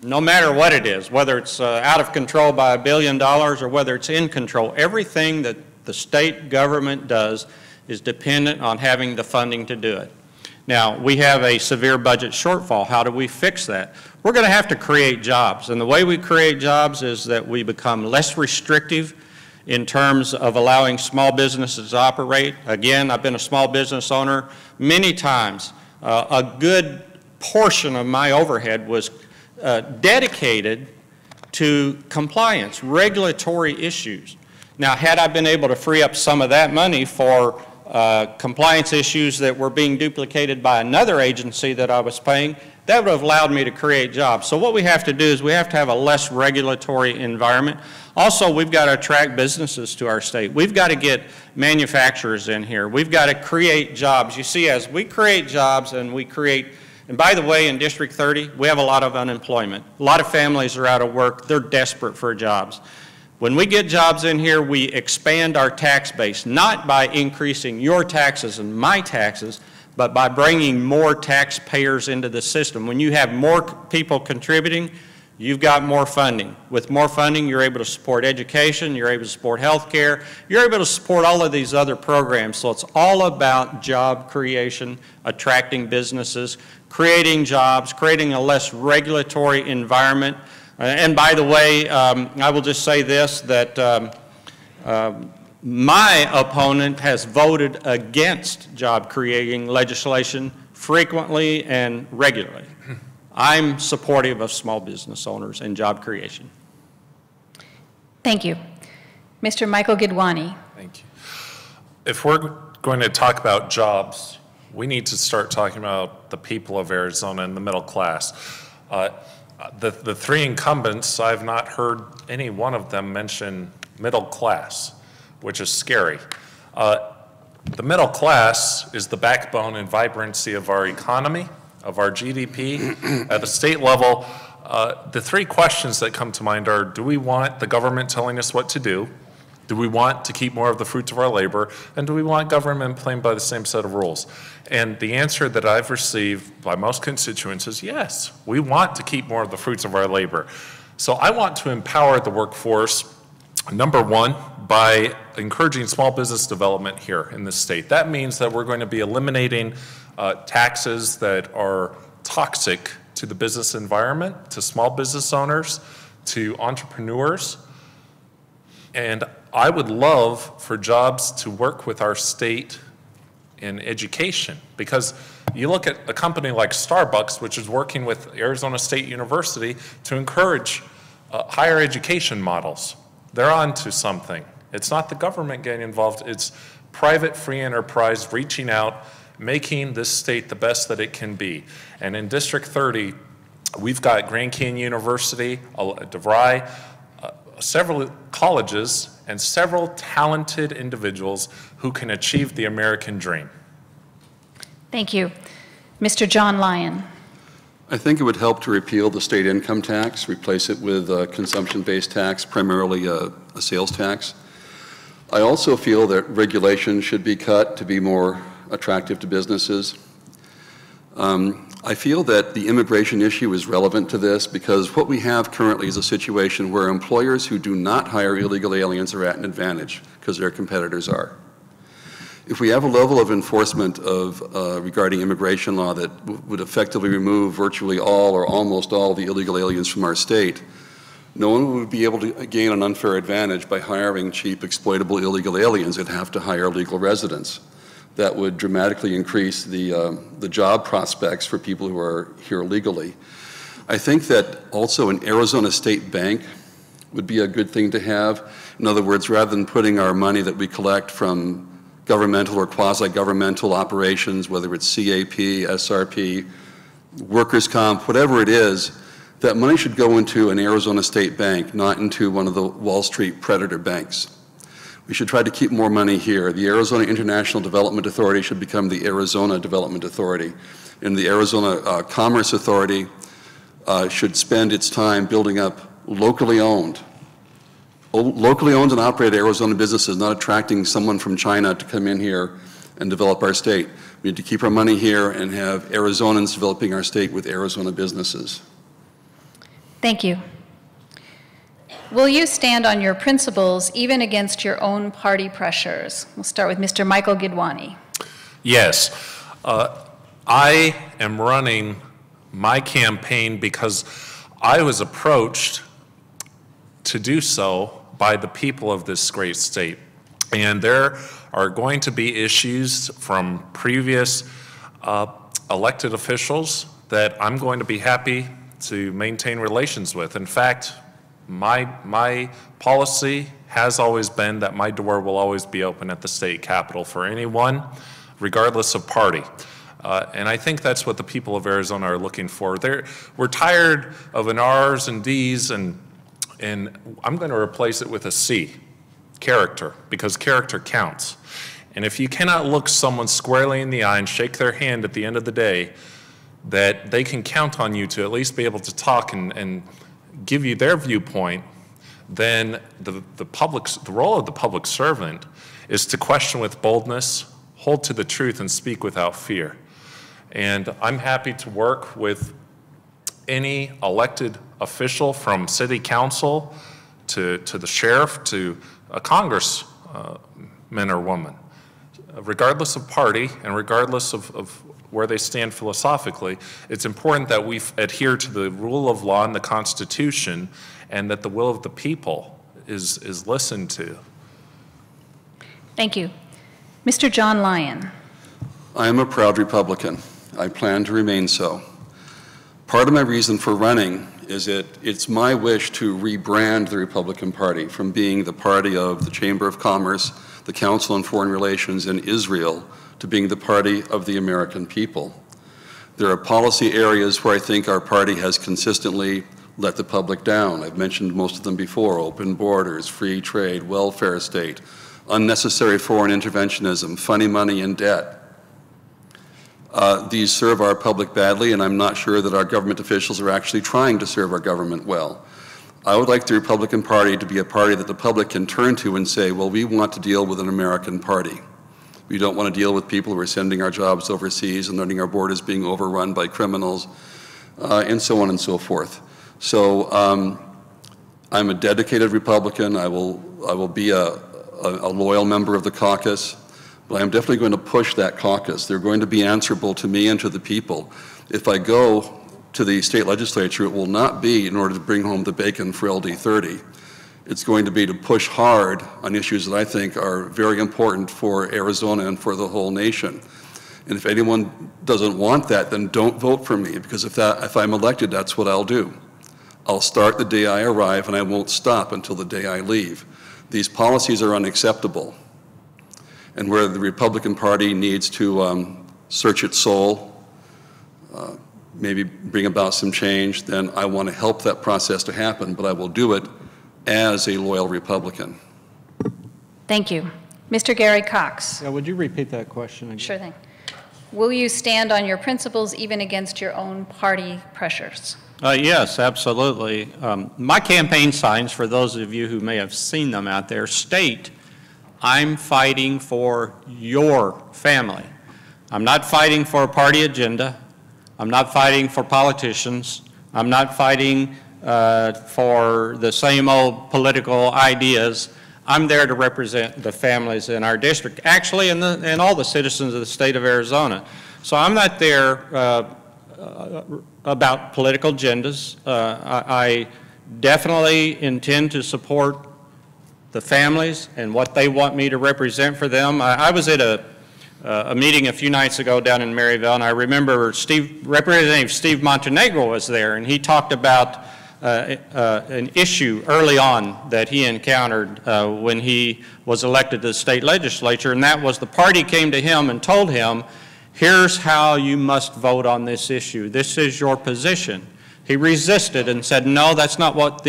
no matter what it is, whether it's out of control by $1 billion or whether it's in control, everything that the state government does is dependent on having the funding to do it. Now, we have a severe budget shortfall. How do we fix that? We're going to have to create jobs, and the way we create jobs is that we become less restrictive in terms of allowing small businesses to operate. Again, I've been a small business owner many times. A good portion of my overhead was dedicated to compliance, regulatory issues. Now, had I been able to free up some of that money for compliance issues that were being duplicated by another agency that I was paying, that would have allowed me to create jobs. So what we have to do is we have to have a less regulatory environment. Also, we've got to attract businesses to our state. We've got to get manufacturers in here. We've got to create jobs. You see, as we create jobs and we create, and by the way, in District 30, we have a lot of unemployment. A lot of families are out of work. They're desperate for jobs. When we get jobs in here, we expand our tax base, not by increasing your taxes and my taxes, but by bringing more taxpayers into the system. When you have more people contributing, you've got more funding. With more funding, you're able to support education, you're able to support health care, you're able to support all of these other programs. So it's all about job creation, attracting businesses, creating jobs, creating a less regulatory environment. And by the way, I will just say this, that my opponent has voted against job-creating legislation frequently and regularly. I'm supportive of small business owners and job creation. Thank you. Mr. Michael Gidwani. Thank you. If we're going to talk about jobs, we need to start talking about the people of Arizona and the middle class. The three incumbents, I've not heard any one of them mention middle class, which is scary. The middle class is the backbone and vibrancy of our economy, of our GDP. At the state level, the three questions that come to mind are, do we want the government telling us what to do? Do we want to keep more of the fruits of our labor? And do we want government playing by the same set of rules? And the answer that I've received by most constituents is yes, we want to keep more of the fruits of our labor. So I want to empower the workforce, number one, by encouraging small business development here in the state. That means that we're going to be eliminating taxes that are toxic to the business environment, to small business owners, to entrepreneurs. And I would love for jobs to work with our state in education, because you look at a company like Starbucks, which is working with Arizona State University to encourage higher education models. They're on to something. It's not the government getting involved, it's private free enterprise reaching out, making this state the best that it can be. And in District 30, we've got Grand Canyon University, DeVry, several colleges, and several talented individuals who can achieve the American dream. Thank you. Mr. John Lyon. I think it would help to repeal the state income tax, replace it with a consumption-based tax, primarily a sales tax. I also feel that regulation should be cut to be more attractive to businesses. I feel that the immigration issue is relevant to this because what we have currently is a situation where employers who do not hire illegal aliens are at an advantage because their competitors are. If we have a level of enforcement of regarding immigration law that would effectively remove virtually all or almost all the illegal aliens from our state, no one would be able to gain an unfair advantage by hiring cheap, exploitable illegal aliens. They'd have to hire legal residents. That would dramatically increase the job prospects for people who are here legally. I think that also an Arizona State Bank would be a good thing to have. In other words, rather than putting our money that we collect from governmental or quasi-governmental operations, whether it's CAP, SRP, workers' comp, whatever it is, that money should go into an Arizona State Bank, not into one of the Wall Street predator banks. We should try to keep more money here. The Arizona International Development Authority should become the Arizona Development Authority. And the Arizona Commerce Authority should spend its time building up locally owned and operated Arizona businesses, not attracting someone from China to come in here and develop our state. We need to keep our money here and have Arizonans developing our state with Arizona businesses. Thank you. Will you stand on your principles even against your own party pressures? We'll start with Mr. Michael Gidwani. Yes. I am running my campaign because I was approached to do so by the people of this great state. And there are going to be issues from previous elected officials that I'm going to be happy to maintain relations with. In fact, my policy has always been that my door will always be open at the state capitol for anyone, regardless of party. And I think that's what the people of Arizona are looking for. We're tired of an R's and D's, and I'm going to replace it with a C, character, because character counts. And if you cannot look someone squarely in the eye and shake their hand at the end of the day, that they can count on you to at least be able to talk and give you their viewpoint, then the role of the public servant is to question with boldness, hold to the truth, and speak without fear. And I'm happy to work with any elected official, from city council to the sheriff to a congressman or woman, regardless of party and regardless of where they stand philosophically. It's important that we adhere to the rule of law and the Constitution, and that the will of the people is listened to. Thank you. Mr. John Lyon. I am a proud Republican. I plan to remain so. Part of my reason for running is that it's my wish to rebrand the Republican Party from being the party of the Chamber of Commerce, the Council on Foreign Relations, and Israel, to being the party of the American people. There are policy areas where I think our party has consistently let the public down. I've mentioned most of them before: open borders, free trade, welfare state, unnecessary foreign interventionism, funny money, and debt. These serve our public badly, and I'm not sure that our government officials are actually trying to serve our government well. I would like the Republican Party to be a party that the public can turn to and say, well, we want to deal with an American party. We don't want to deal with people who are sending our jobs overseas and letting our borders being overrun by criminals, and so on and so forth. So I'm a dedicated Republican. I will be a loyal member of the caucus, but I'm definitely going to push that caucus. They're going to be answerable to me and to the people. If I go to the state legislature, it will not be in order to bring home the bacon for LD30. It's going to be to push hard on issues that I think are very important for Arizona and for the whole nation. And if anyone doesn't want that, then don't vote for me, because if I'm elected, that's what I'll do. I'll start the day I arrive, and I won't stop until the day I leave. These policies are unacceptable. And where the Republican Party needs to search its soul, maybe bring about some change, then I want to help that process to happen, but I will do it as a loyal Republican. Thank you. Mr. Gary Cox. Yeah, would you repeat that question again? Sure thing. Will you stand on your principles even against your own party pressures? Yes, absolutely. My campaign signs, for those of you who may have seen them out there, state, "I'm fighting for your family." I'm not fighting for a party agenda. I'm not fighting for politicians. I'm not fighting for the same old political ideas. I'm there to represent the families in our district, actually, and all the citizens of the state of Arizona. So I'm not there about political agendas. I definitely intend to support the families and what they want me to represent for them. I was at a meeting a few nights ago down in Maryville, and I remember Representative Steve Montenegro was there, and he talked about an issue early on that he encountered when he was elected to the state legislature, and that was the party came to him and told him, "Here's how you must vote on this issue. This is your position." He resisted and said, "No, that's not what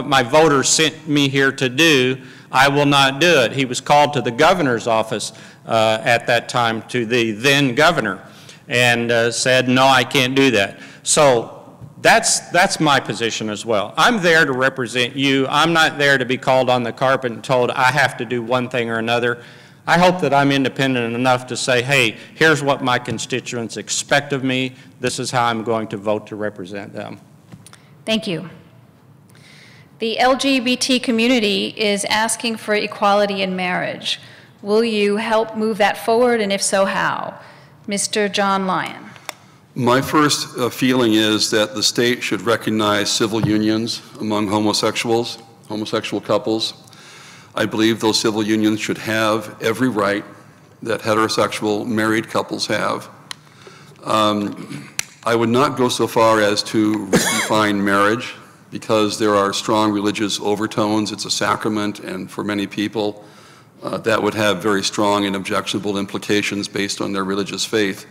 my voters sent me here to do. I will not do it." He was called to the governor's office at that time, to the then governor, and said, "No, I can't do that." So that's my position as well. I'm there to represent you. I'm not there to be called on the carpet and told I have to do one thing or another. I hope that I'm independent enough to say, hey, here's what my constituents expect of me. This is how I'm going to vote to represent them. Thank you. The LGBT community is asking for equality in marriage. Will you help move that forward, and if so, how? Mr. John Lyon. My first feeling is that the state should recognize civil unions among homosexual couples. I believe those civil unions should have every right that heterosexual married couples have. I would not go so far as to redefine marriage, because there are strong religious overtones. It's a sacrament, and for many people, that would have very strong and objectionable implications based on their religious faith.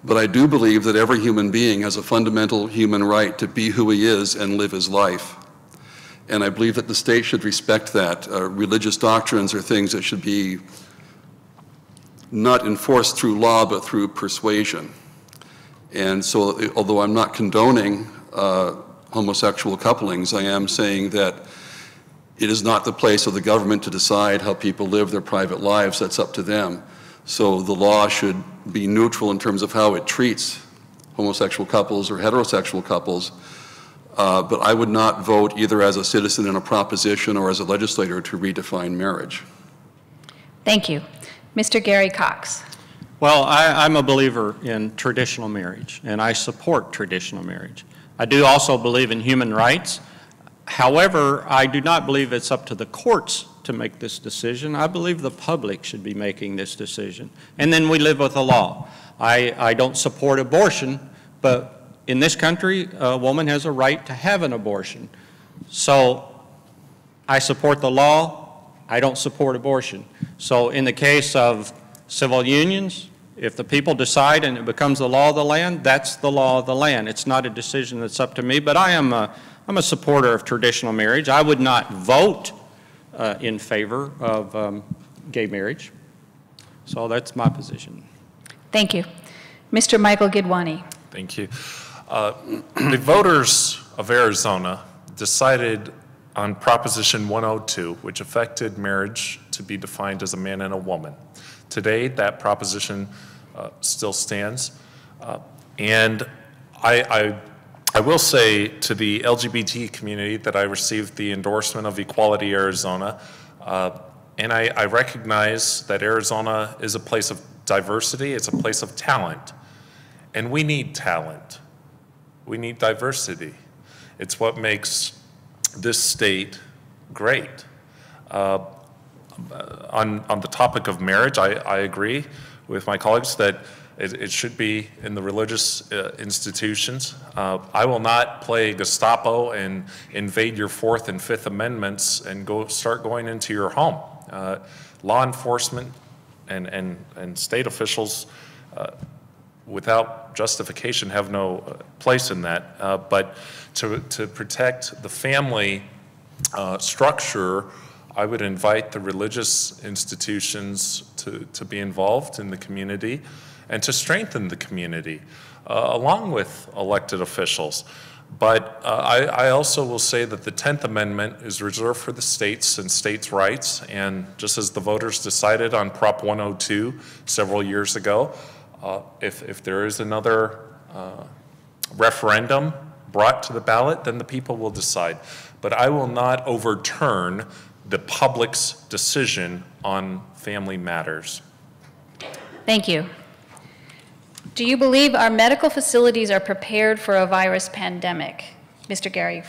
But I do believe that every human being has a fundamental human right to be who he is and live his life. And I believe that the state should respect that. Religious doctrines are things that should be not enforced through law, but through persuasion. And so, although I'm not condoning homosexual couplings, I am saying that it is not the place of the government to decide how people live their private lives. That's up to them. So the law should be neutral in terms of how it treats homosexual couples or heterosexual couples. But I would not vote either as a citizen in a proposition or as a legislator to redefine marriage. Thank you. Mr. Gary Cox. Well, I'm a believer in traditional marriage, and I support traditional marriage. I do also believe in human rights. However, I do not believe it's up to the courts to make this decision. I believe the public should be making this decision. And then we live with the law. I don't support abortion, but in this country, a woman has a right to have an abortion. So I support the law. I don't support abortion. So in the case of civil unions, if the people decide and it becomes the law of the land, that's the law of the land. It's not a decision that's up to me, but I'm a supporter of traditional marriage. I would not vote in favor of gay marriage. So that's my position. Thank you. Mr. Michael Gidwani. Thank you. The voters of Arizona decided on Proposition 102, which affected marriage to be defined as a man and a woman. Today, that proposition still stands. And I will say to the LGBT community that I received the endorsement of Equality Arizona, and I recognize that Arizona is a place of diversity, it's a place of talent, and we need talent. We need diversity. It's what makes this state great. On the topic of marriage, I agree with my colleagues that it should be in the religious institutions. I will not play Gestapo and invade your Fourth and Fifth Amendments and start going into your home. Law enforcement and state officials without justification have no place in that. But to protect the family structure, I would invite the religious institutions to be involved in the community and to strengthen the community along with elected officials. But I also will say that the 10th Amendment is reserved for the states and states' rights, and just as the voters decided on Prop 102 several years ago, if there is another referendum brought to the ballot, then the people will decide. But I will not overturn the public's decision on family matters. Thank you. Do you believe our medical facilities are prepared for a virus pandemic? Mr. Gary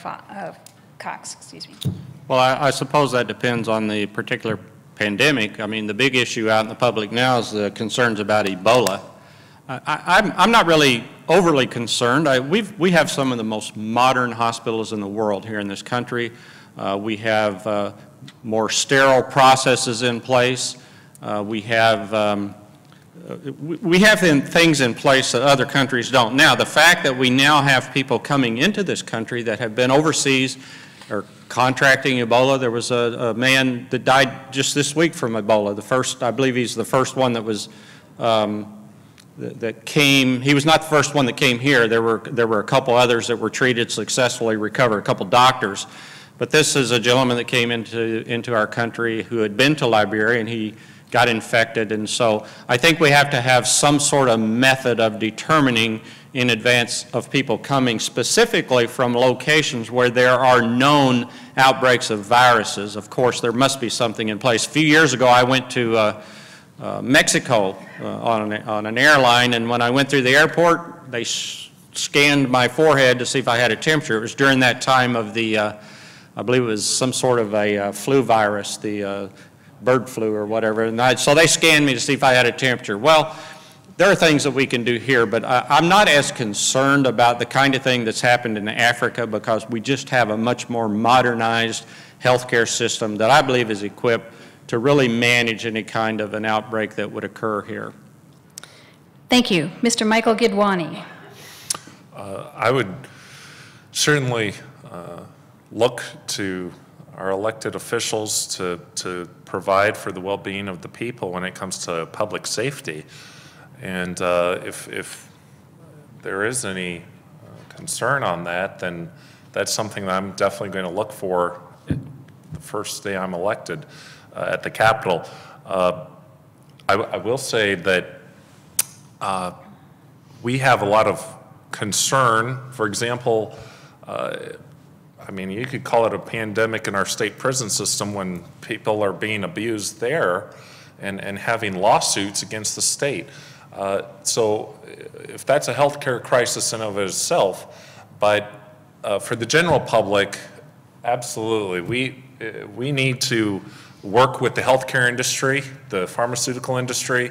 Cox, excuse me. Well, I suppose that depends on the particular pandemic. I mean, the big issue out in the public now is the concerns about Ebola. I'm not really overly concerned. We have some of the most modern hospitals in the world here in this country. We have more sterile processes in place. We have things in place that other countries don't. Now, the fact that we now have people coming into this country that have been overseas or contracting Ebola, there was a man that died just this week from Ebola. The first, I believe he's the first one that was, that came, he was not the first one that came here. There were a couple others that were treated, successfully recovered, a couple doctors. But this is a gentleman that came into our country who had been to Liberia, and he got infected. And so I think we have to have some sort of method of determining in advance of people coming specifically from locations where there are known outbreaks of viruses. Of course, there must be something in place. A few years ago, I went to Mexico on an airline, and when I went through the airport, they scanned my forehead to see if I had a temperature. It was during that time of the, I believe it was some sort of a flu virus, the bird flu or whatever, and so they scanned me to see if I had a temperature. Well, there are things that we can do here, but I'm not as concerned about the kind of thing that's happened in Africa, because we just have a much more modernized healthcare system that I believe is equipped to really manage any kind of an outbreak that would occur here. Thank you. Mr. Michael Gidwani. I would certainly look to our elected officials to provide for the well-being of the people when it comes to public safety. And if there is any concern on that, then that's something that I'm definitely going to look for the first day I'm elected at the Capitol. I will say that we have a lot of concern. For example, I mean, you could call it a pandemic in our state prison system when people are being abused there and having lawsuits against the state. So if that's a healthcare crisis in of itself, but for the general public, absolutely, we need to work with the healthcare industry, the pharmaceutical industry,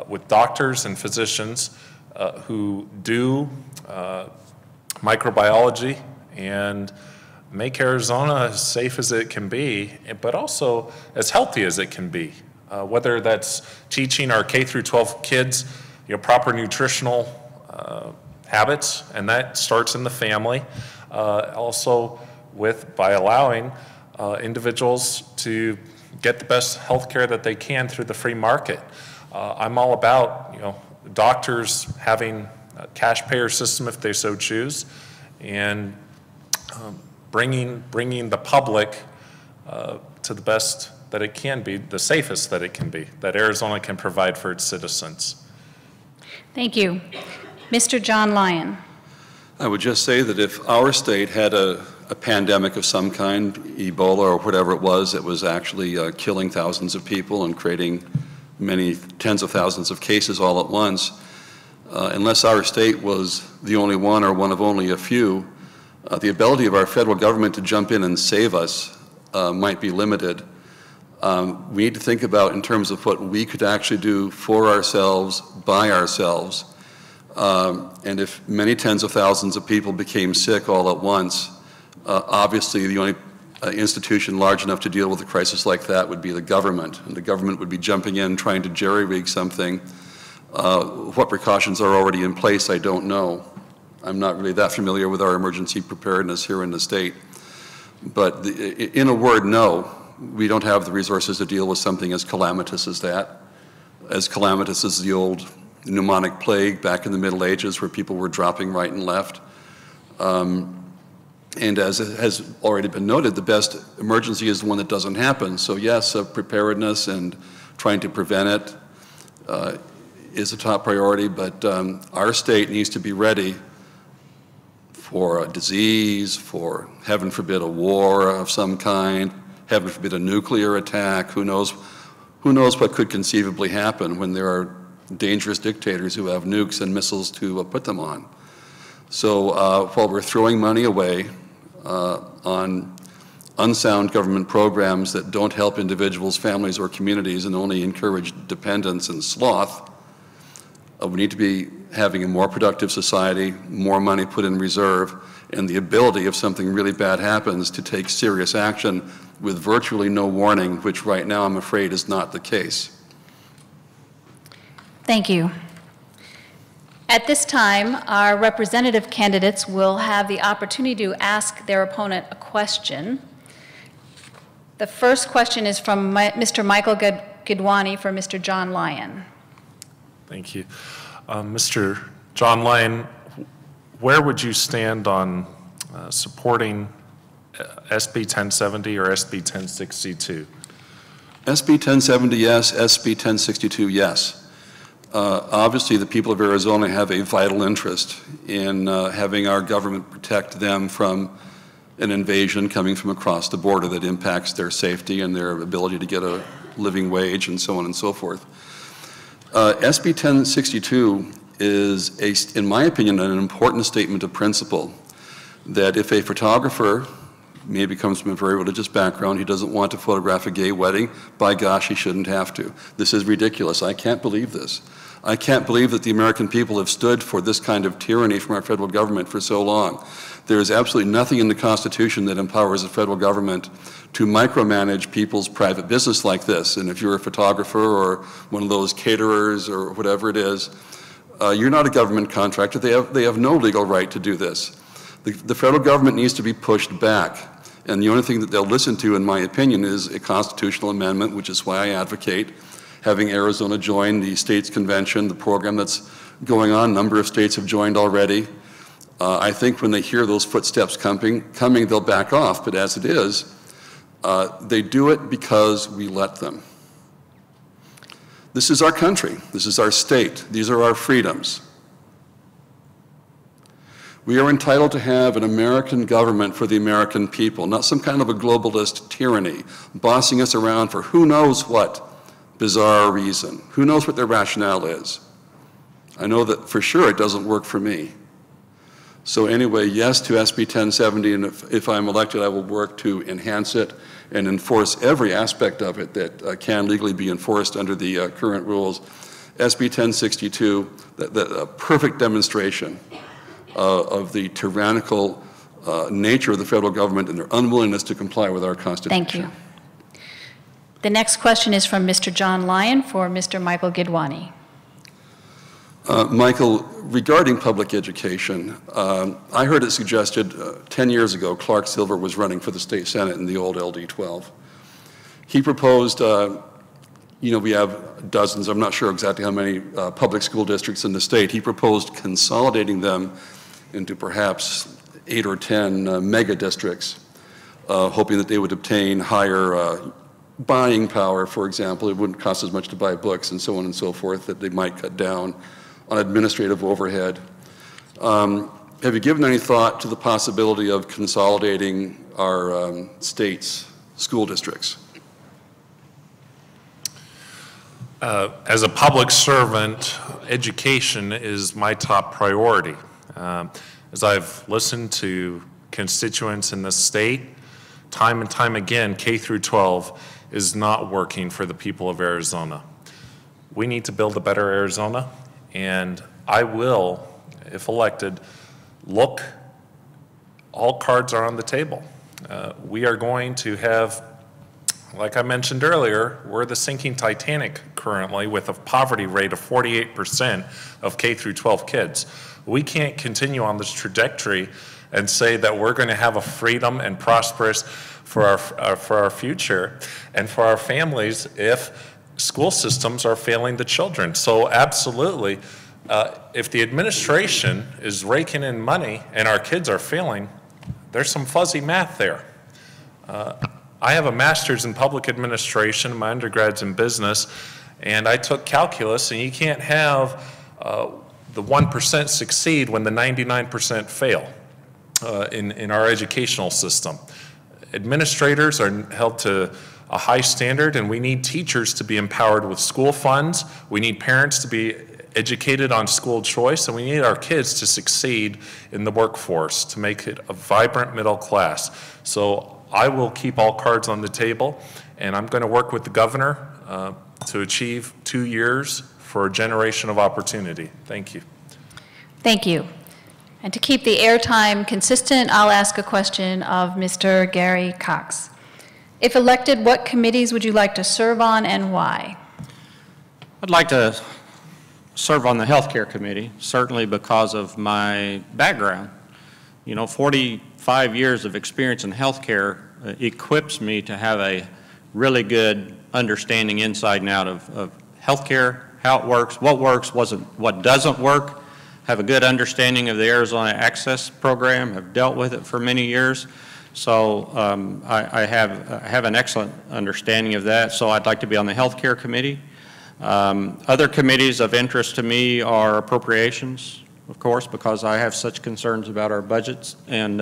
with doctors and physicians who do microbiology and make Arizona as safe as it can be, but also as healthy as it can be. Whether that's teaching our K through 12 kids, proper nutritional habits, and that starts in the family. Also by allowing individuals to get the best health care that they can through the free market. I'm all about, doctors having a cash payer system if they so choose, and bringing the public to the best that it can be, the safest that it can be, that Arizona can provide for its citizens. Thank you. Mr. John Lyon. I would just say that if our state had a pandemic of some kind, Ebola or whatever it was actually killing thousands of people and creating many tens of thousands of cases all at once, unless our state was the only one or one of only a few, the ability of our federal government to jump in and save us might be limited. We need to think about in terms of what we could actually do for ourselves, by ourselves. And if many tens of thousands of people became sick all at once, obviously the only institution large enough to deal with a crisis like that would be the government, and the government would be jumping in trying to jerry-rig something. What precautions are already in place, I don't know. I'm not really that familiar with our emergency preparedness here in the state. But in a word, no, we don't have the resources to deal with something as calamitous as that, as calamitous as the old pneumonic plague back in the Middle Ages where people were dropping right and left. And as has already been noted, the best emergency is the one that doesn't happen. So yes, preparedness and trying to prevent it is a top priority, but our state needs to be ready for a disease, for, heaven forbid, a war of some kind, heaven forbid, a nuclear attack. Who knows what could conceivably happen when there are dangerous dictators who have nukes and missiles to put them on. So while we're throwing money away on unsound government programs that don't help individuals, families, or communities and only encourage dependence and sloth, we need to be having a more productive society, more money put in reserve, and the ability, if something really bad happens, to take serious action with virtually no warning, which right now I'm afraid is not the case. Thank you. At this time, our representative candidates will have the opportunity to ask their opponent a question. The first question is from Mr. Michael Gidwani for Mr. John Lyon. Thank you. Mr. John Lyon, where would you stand on supporting SB 1070 or SB 1062? SB 1070, yes. SB 1062, yes. Obviously, the people of Arizona have a vital interest in having our government protect them from an invasion coming from across the border that impacts their safety and their ability to get a living wage and so on and so forth. SB 1062 is, in my opinion, an important statement of principle that if a photographer maybe comes from a very religious background, he doesn't want to photograph a gay wedding, by gosh, he shouldn't have to. This is ridiculous. I can't believe this. I can't believe that the American people have stood for this kind of tyranny from our federal government for so long. There is absolutely nothing in the Constitution that empowers the federal government to micromanage people's private business like this. And if you're a photographer or one of those caterers or whatever it is, you're not a government contractor. They have no legal right to do this. The federal government needs to be pushed back. And the only thing that they'll listen to, in my opinion, is a constitutional amendment, which is why I advocate having Arizona join the states convention, the program that's going on. A number of states have joined already. I think when they hear those footsteps coming, they'll back off. But as it is, they do it because we let them. This is our country. This is our state. These are our freedoms. We are entitled to have an American government for the American people, not some kind of a globalist tyranny bossing us around for who knows what bizarre reason. Who knows what their rationale is? I know that for sure it doesn't work for me. So anyway, yes to SB 1070, and if I'm elected, I will work to enhance it and enforce every aspect of it that can legally be enforced under the current rules. SB 1062, the perfect demonstration of the tyrannical nature of the federal government and their unwillingness to comply with our Constitution. Thank you. The next question is from Mr. John Lyon for Mr. Michael Gidwani. Michael, regarding public education, I heard it suggested 10 years ago Clark Silver was running for the state senate in the old LD12. He proposed, we have dozens, I'm not sure exactly how many public school districts in the state. He proposed consolidating them into perhaps 8 or 10 mega districts, hoping that they would obtain higher buying power, for example. It wouldn't cost as much to buy books and so on and so forth, that they might cut down on administrative overhead. Have you given any thought to the possibility of consolidating our state's school districts? As a public servant, education is my top priority. As I've listened to constituents in the state, time and time again, K through 12 is not working for the people of Arizona. We need to build a better Arizona, and I will, if elected, look, all cards are on the table. We are going to have, like I mentioned earlier, we're the sinking Titanic currently with a poverty rate of 48% of K through 12 kids. We can't continue on this trajectory and say that we're going to have a freedom and prosperous for our future and for our families if school systems are failing the children. So absolutely, if the administration is raking in money and our kids are failing, there's some fuzzy math there. I have a master's in public administration, my undergrad's in business, and I took calculus, and you can't have the 1% succeed when the 99% fail in our educational system. Administrators are held to a high standard, and we need teachers to be empowered with school funds. We need parents to be educated on school choice, and we need our kids to succeed in the workforce to make it a vibrant middle class. So I will keep all cards on the table, and I'm going to work with the governor to achieve 2 years for a generation of opportunity. Thank you. Thank you. And to keep the airtime consistent, I'll ask a question of Mr. Gary Cox. If elected, what committees would you like to serve on and why? I'd like to serve on the Healthcare Committee, certainly because of my background. You know, 45 years of experience in healthcare equips me to have a really good understanding inside and out of healthcare, how it works, what doesn't work, have a good understanding of the Arizona Access Program, have dealt with it for many years. So I have an excellent understanding of that, so I'd like to be on the Healthcare Committee. Other committees of interest to me are appropriations, of course, because I have such concerns about our budgets, and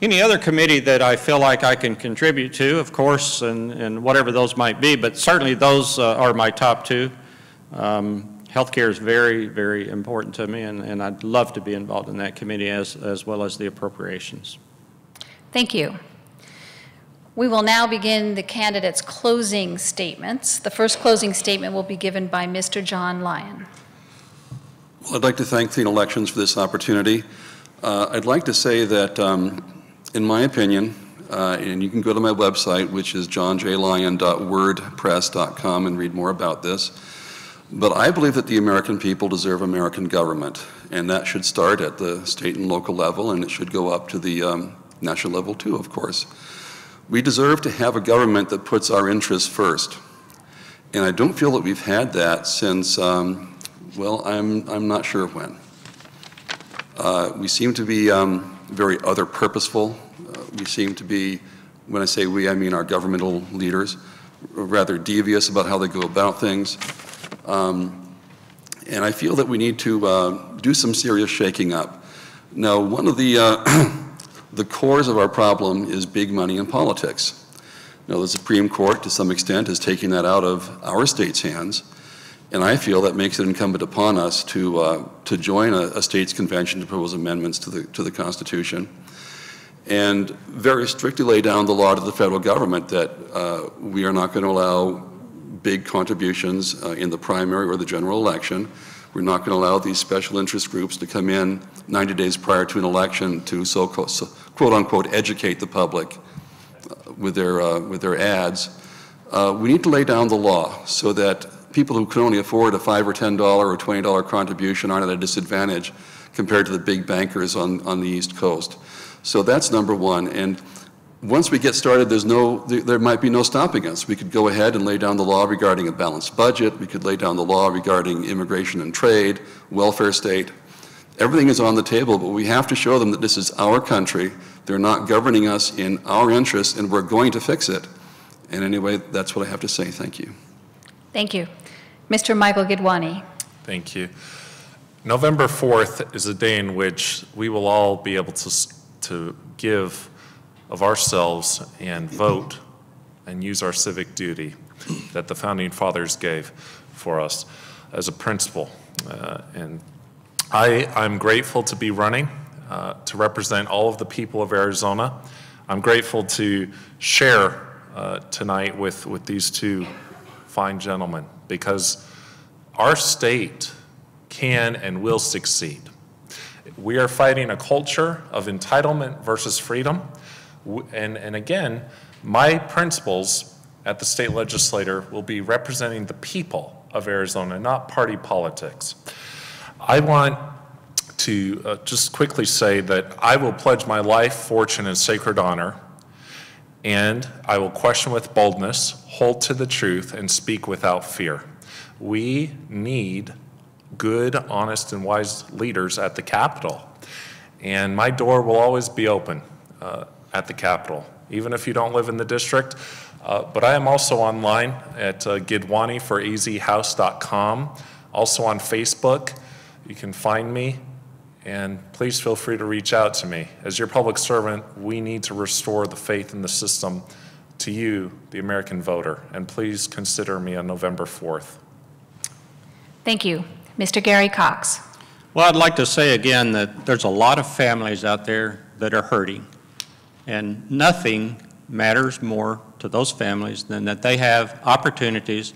any other committee that I feel like I can contribute to, of course, and whatever those might be, but certainly those are my top two. Healthcare is very, very important to me, and I'd love to be involved in that committee as well as the appropriations. Thank you. We will now begin the candidates' closing statements. The first closing statement will be given by Mr. John Lyon. Well, I'd like to thank Clean Elections for this opportunity. I'd like to say that, in my opinion, and you can go to my website, which is johnjlyon.wordpress.com, and read more about this, but I believe that the American people deserve American government, and that should start at the state and local level, and it should go up to the national level too, of course. We deserve to have a government that puts our interests first. And I don't feel that we've had that since, well, I'm not sure when. We seem to be very other purposeful. We seem to be, when I say we, I mean our governmental leaders, rather devious about how they go about things. And I feel that we need to do some serious shaking up. Now, one of the cores of our problem is big money in politics. Now, the Supreme Court, to some extent, is taking that out of our state's hands, and I feel that makes it incumbent upon us to join a state's convention to propose amendments to the Constitution, and very strictly lay down the law to the federal government that we are not going to allow big contributions in the primary or the general election. We're not going to allow these special interest groups to come in 90 days prior to an election to quote-unquote educate the public with their ads. We need to lay down the law so that people who can only afford a $5 or $10 or $20 contribution aren't at a disadvantage compared to the big bankers on the East Coast. So that's number one. And once we get started, there might be no stopping us. We could go ahead and lay down the law regarding a balanced budget. We could lay down the law regarding immigration and trade, welfare state. Everything is on the table, but we have to show them that this is our country. They're not governing us in our interests, and we're going to fix it. And anyway, that's what I have to say. Thank you. Thank you. Mr. Michael Gidwani. Thank you. November 4th is a day in which we will all be able to give of ourselves and vote and use our civic duty that the Founding Fathers gave for us as a principle. And I'm grateful to be running to represent all of the people of Arizona. I'm grateful to share tonight with these two fine gentlemen, because our state can and will succeed. We are fighting a culture of entitlement versus freedom. And again, my principles at the state legislature will be representing the people of Arizona, not party politics. I want to just quickly say that I will pledge my life, fortune, and sacred honor, and I will question with boldness, hold to the truth, and speak without fear. We need good, honest, and wise leaders at the Capitol. And my door will always be open at the Capitol, even if you don't live in the district. But I am also online at gidwani4azhouse.com, also on Facebook. You can find me, and please feel free to reach out to me. As your public servant, we need to restore the faith in the system to you, the American voter, and please consider me on November 4th. Thank you. Mr. Gary Cox. Well, I'd like to say again that there's a lot of families out there that are hurting, and nothing matters more to those families than that they have opportunities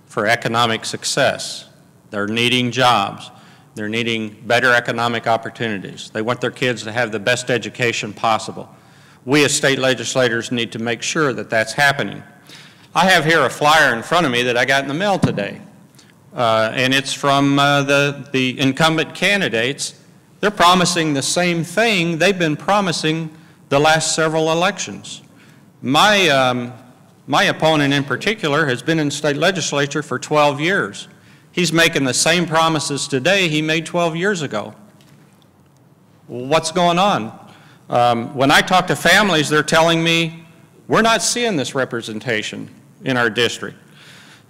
for economic success. They're needing jobs. They're needing better economic opportunities. They want their kids to have the best education possible. We as state legislators need to make sure that that's happening. I have here a flyer in front of me that I got in the mail today. And it's from the incumbent candidates. They're promising the same thing they've been promising the last several elections. My opponent in particular has been in state legislature for 12 years. He's making the same promises today he made 12 years ago. What's going on? When I talk to families, they're telling me, we're not seeing this representation in our district.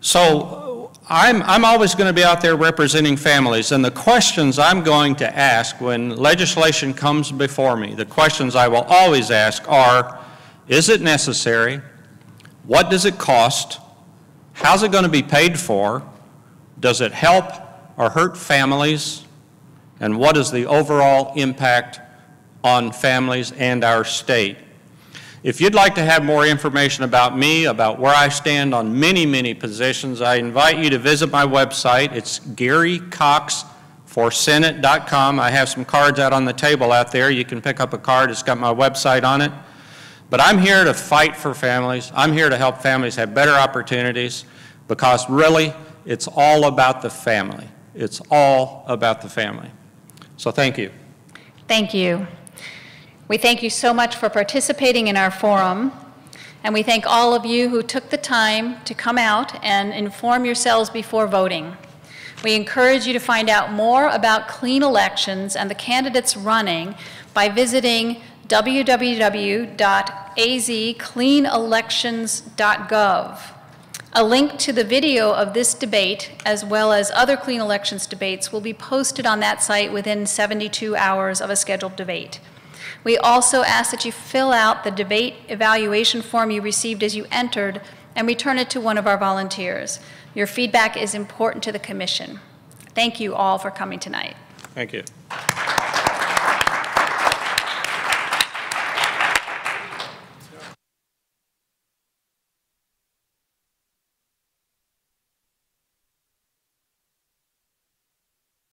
So I'm always going to be out there representing families, and the questions I'm going to ask when legislation comes before me, the questions I will always ask are, is it necessary? What does it cost? How's it going to be paid for? Does it help or hurt families? And what is the overall impact on families and our state? If you'd like to have more information about me, about where I stand on many, many positions, I invite you to visit my website. It's GaryCox4Senate.com. I have some cards out on the table out there. You can pick up a card. It's got my website on it. But I'm here to fight for families. I'm here to help families have better opportunities, because really, it's all about the family. It's all about the family. So thank you. Thank you. We thank you so much for participating in our forum, and we thank all of you who took the time to come out and inform yourselves before voting. We encourage you to find out more about clean elections and the candidates running by visiting www.azcleanelections.gov. A link to the video of this debate, as well as other clean elections debates, will be posted on that site within 72 hours of a scheduled debate. We also ask that you fill out the debate evaluation form you received as you entered and return it to one of our volunteers. Your feedback is important to the Commission. Thank you all for coming tonight. Thank you.